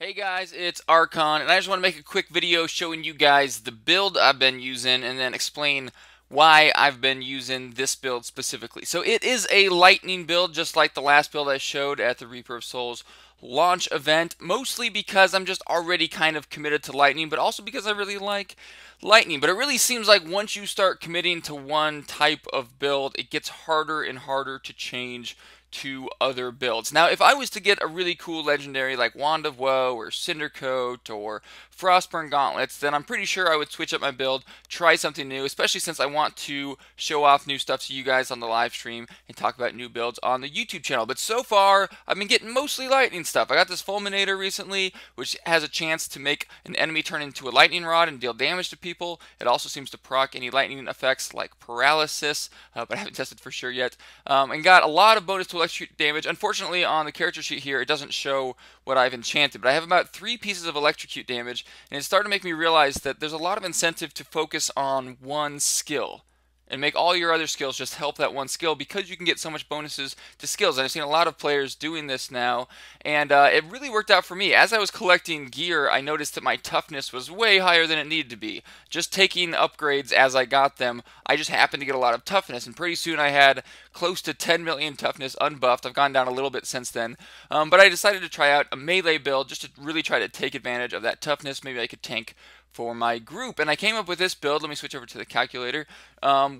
Hey guys, it's Archon, and I just want to make a quick video showing you guys the build I've been using and then explain why I've been using this build specifically. So it is a lightning build, just like the last build I showed at the Reaper of Souls launch event, mostly because I'm just already kind of committed to lightning, but also because I really like lightning. But it really seems like once you start committing to one type of build, it gets harder and harder to change to other builds. Now, if I was to get a really cool legendary like Wand of Woe or Cindercoat or Frostburn Gauntlets, then I'm pretty sure I would switch up my build, try something new, especially since I want to show off new stuff to you guys on the live stream and talk about new builds on the YouTube channel. But so far, I've been getting mostly lightning stuff. I got this Fulminator recently, which has a chance to make an enemy turn into a lightning rod and deal damage to people. It also seems to proc any lightning effects like paralysis, but I haven't tested for sure yet. And got a lot of bonus to electrocute damage. Unfortunately, on the character sheet here, it doesn't show what I've enchanted, but I have about 3 pieces of electrocute damage, and it started to make me realize that there's a lot of incentive to focus on one skill and make all your other skills just help that one skill, because you can get so much bonuses to skills. And I've seen a lot of players doing this now, and it really worked out for me. As I was collecting gear, I noticed that my toughness was way higher than it needed to be. Just taking upgrades as I got them, I just happened to get a lot of toughness, and pretty soon I had close to 10 million toughness unbuffed. I've gone down a little bit since then, but I decided to try out a melee build just to really try to take advantage of that toughness. Maybe I could tank for my group, and I came up with this build. Let me switch over to the calculator,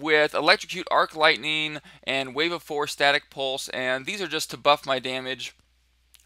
with electrocute, arc lightning, and wave of 4 static pulse, and these are just to buff my damage.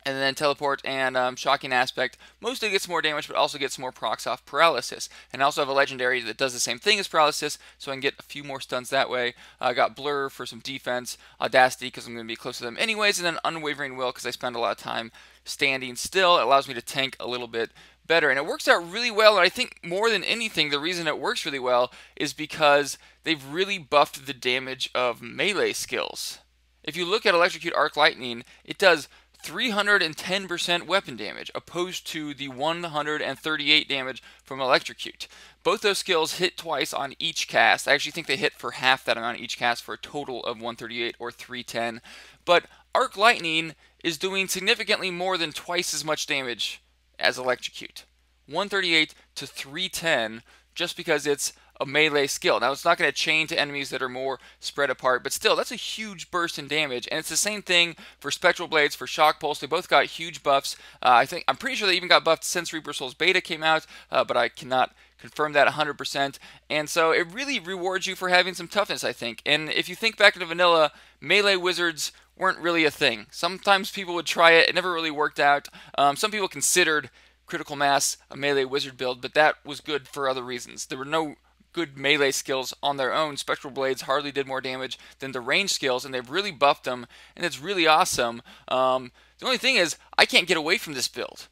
And then teleport and shocking aspect mostly gets more damage, but also gets more procs off paralysis. And I also have a legendary that does the same thing as paralysis, so I can get a few more stuns that way. I got blur for some defense, audacity because I'm going to be close to them anyways, and then unwavering will because I spend a lot of time standing still. It allows me to tank a little bit better, and it works out really well. And I think more than anything, the reason it works really well is because they've really buffed the damage of melee skills. If you look at electrocute, arc lightning, it does 310% weapon damage, opposed to the 138 damage from electrocute. Both those skills hit twice on each cast. I actually think they hit for half that amount each cast for a total of 138 or 310. But arc lightning is doing significantly more than twice as much damage as electrocute. 138 to 310, just because it's a melee skill. Now, it's not going to chain to enemies that are more spread apart, but still, that's a huge burst in damage. And it's the same thing for Spectral Blades, for Shock Pulse. They both got huge buffs. I'm pretty sure they even got buffed since Reaper Souls Beta came out, but I cannot confirm that 100%. And so it really rewards you for having some toughness, I think. And if you think back to vanilla, melee wizards weren't really a thing. Sometimes people would try it. It never really worked out. Some people considered Critical Mass a melee wizard build, but that was good for other reasons. There were no good melee skills on their own. Spectral Blades hardly did more damage than the range skills, and they've really buffed them, and it's really awesome. The only thing is, I can't get away from this build.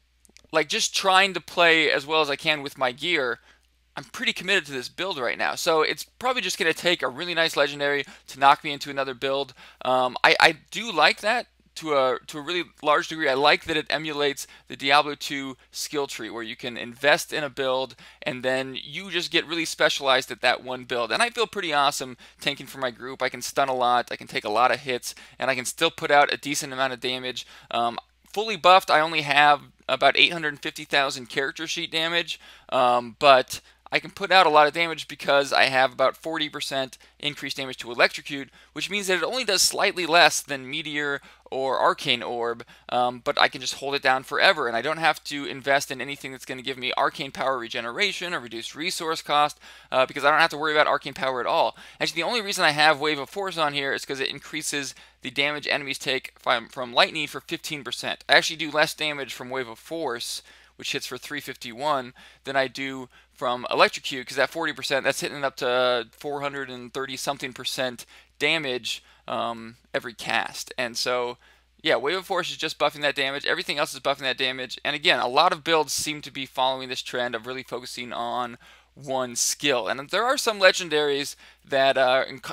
Like, just trying to play as well as I can with my gear, I'm pretty committed to this build right now. So it's probably just going to take a really nice legendary to knock me into another build. I do like that to a really large degree. I like that it emulates the Diablo 2 skill tree, where you can invest in a build and then you just get really specialized at that one build. And I feel pretty awesome tanking for my group. I can stun a lot, I can take a lot of hits, and I can still put out a decent amount of damage. Fully buffed, I only have about 850,000 character sheet damage, but I can put out a lot of damage because I have about 40% increased damage to electrocute, which means that it only does slightly less than Meteor or Arcane Orb, but I can just hold it down forever, and I don't have to invest in anything that's going to give me Arcane Power regeneration or reduced resource cost, because I don't have to worry about Arcane Power at all. Actually, the only reason I have Wave of Force on here is because it increases the damage enemies take from lightning for 15%. I actually do less damage from Wave of Force, which hits for 351, than I do from electrocute, because that 40%, that's hitting up to 430 something percent damage every cast. And so, yeah, Wave of Force is just buffing that damage. Everything else is buffing that damage. And again, a lot of builds seem to be following this trend of really focusing on one skill. And there are some legendaries that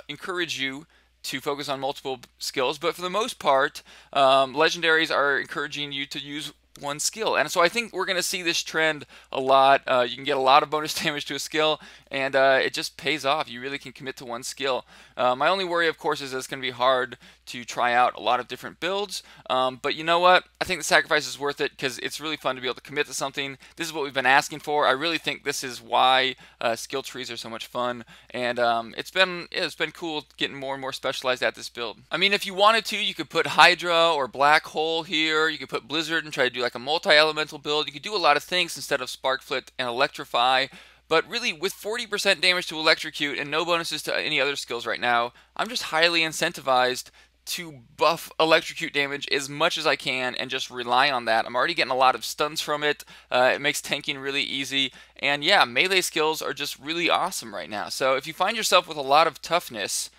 encourage you to focus on multiple skills, but for the most part, legendaries are encouraging you to use one skill. And so I think we're going to see this trend a lot. You can get a lot of bonus damage to a skill, and it just pays off. You really can commit to one skill. My only worry, of course, is that it's going to be hard to try out a lot of different builds. But you know what? I think the sacrifice is worth it because it's really fun to be able to commit to something. This is what we've been asking for. I really think this is why skill trees are so much fun, and it's been cool getting more and more specialized at this build. I mean, if you wanted to, you could put Hydra or Black Hole here. You could put Blizzard and try to do like a multi-elemental build. You could do a lot of things instead of Sparkflit and Electrify. But really, with 40% damage to electrocute and no bonuses to any other skills right now, I'm just highly incentivized to buff electrocute damage as much as I can and just rely on that. I'm already getting a lot of stuns from it. It makes tanking really easy. And yeah, melee skills are just really awesome right now. So if you find yourself with a lot of toughness,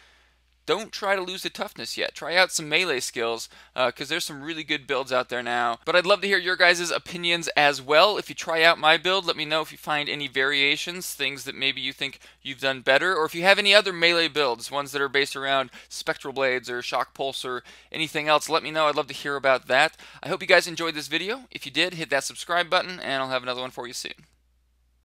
don't try to lose the toughness yet. Try out some melee skills because there's some really good builds out there now. But I'd love to hear your guys' opinions as well. If you try out my build, let me know if you find any variations, things that maybe you think you've done better, or if you have any other melee builds, ones that are based around Spectral Blades or Shock Pulse or anything else. Let me know. I'd love to hear about that. I hope you guys enjoyed this video. If you did, hit that subscribe button, and I'll have another one for you soon.